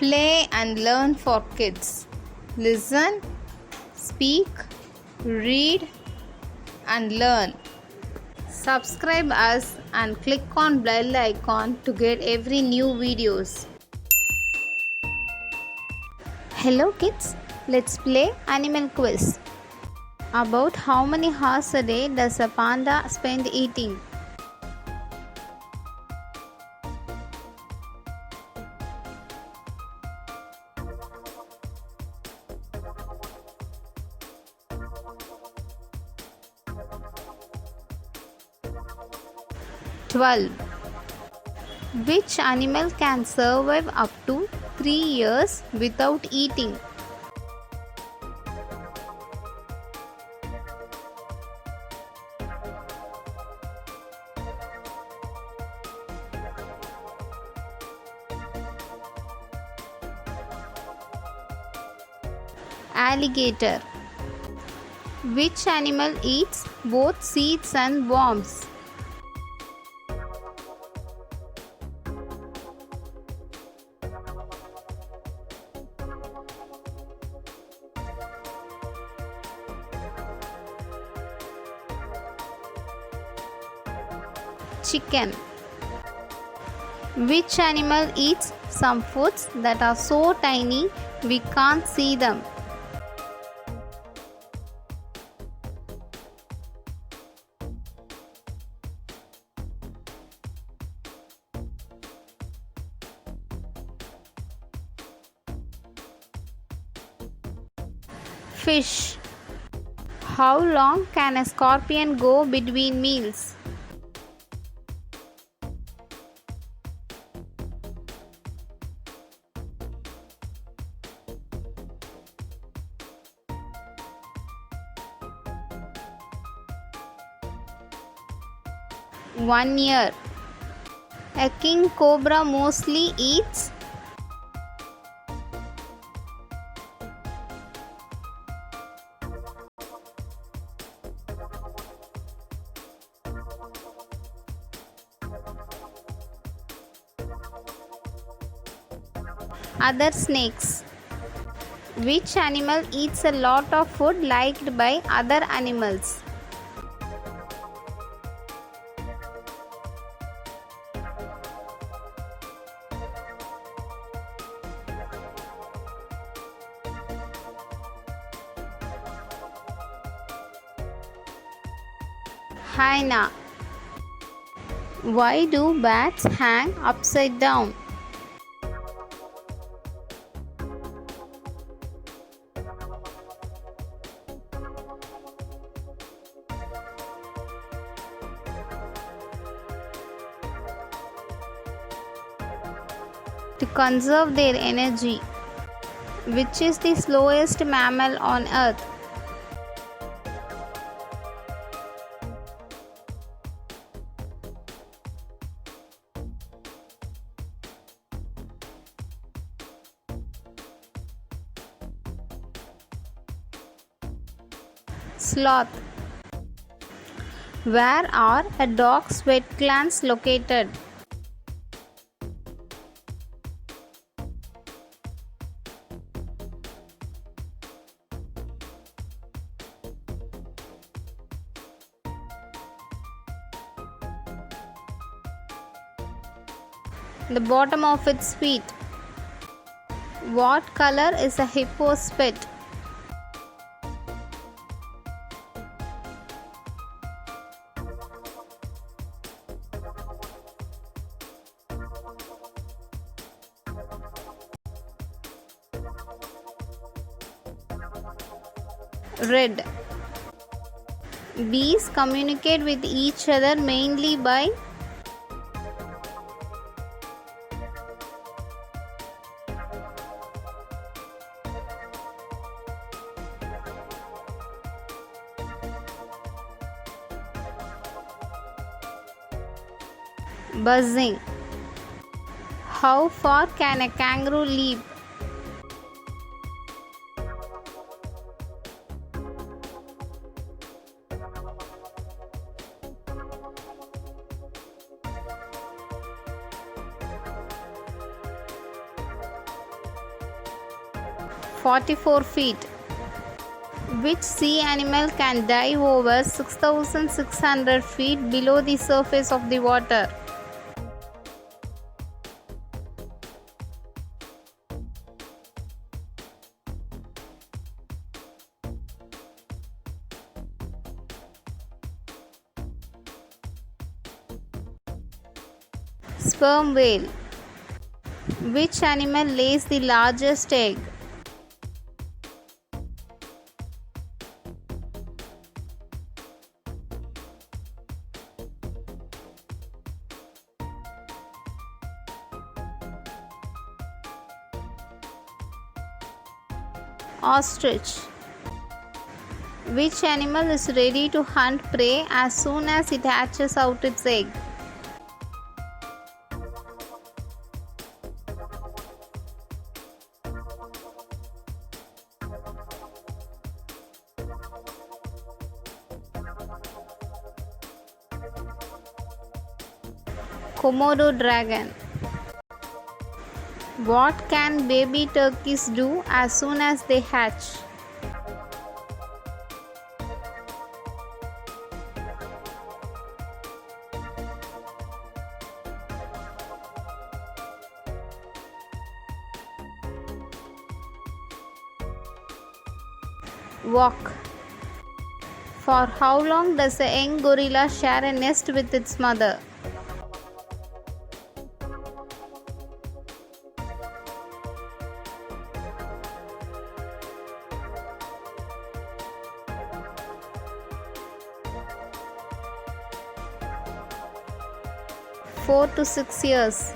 Play and learn for kids. Listen, speak, read, and learn. Subscribe us and click on bell icon to get every new videos. Hello kids, let's play animal quiz. About how many hours a day does a panda spend eating? "12. Which animal can survive up to 3 years without eating? Alligator. Which animal eats both seeds and worms? Chicken. Which animal eats some foods that are so tiny we can't see them? Fish. How long can a scorpion go between meals? One year. A king cobra mostly eats other snakes. Which animal eats a lot of food liked by other animals? Hyena. Why do bats hang upside down? To conserve their energy. Which is the slowest mammal on earth? Sloth. Where are a dog's sweat glands located? The bottom of its feet. What color is a hippo's spit? Red. Bees communicate with each other mainly by buzzing. How far can a kangaroo leap? 44 feet. Which sea animal can dive over 6,600 feet below the surface of the water? Sperm whale. Which animal lays the largest egg? Ostrich. Which animal is ready to hunt prey as soon as it hatches out its egg? Komodo dragon. What can baby turkeys do as soon as they hatch? Walk. For how long does a young gorilla share a nest with its mother? Four to 6 years.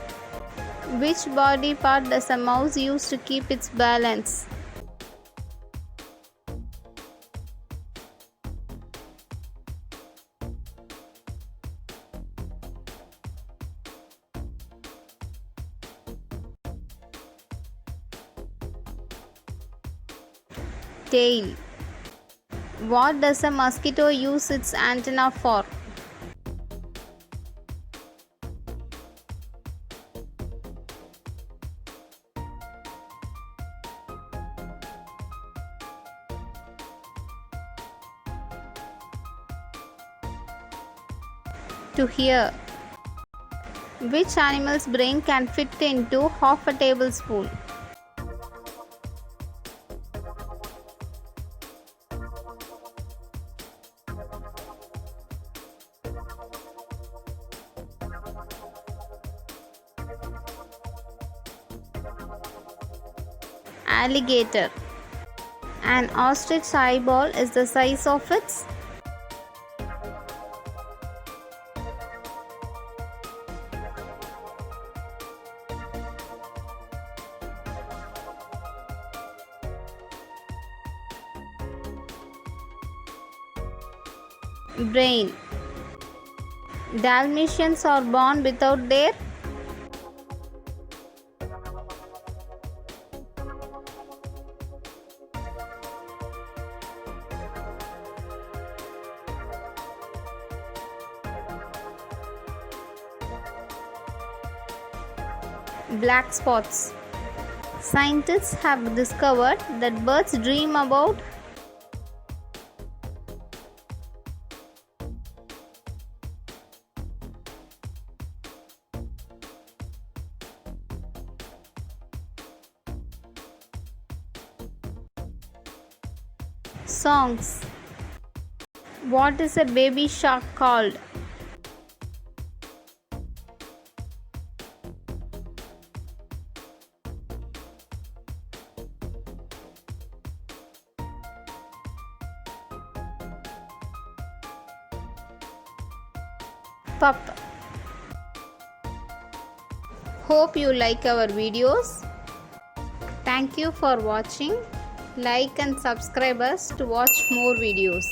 Which body part does a mouse use to keep its balance? Tail. What does a mosquito use its antenna for? To hear. Which animal's brain can fit into half a tablespoon? Alligator. An ostrich eyeball is the size of its brain. Dalmatians are born without their black spots. Scientists have discovered that birds dream about songs. What is a baby shark called? Pup. Hope you like our videos. Thank you for watching. Like and subscribe us to watch more videos.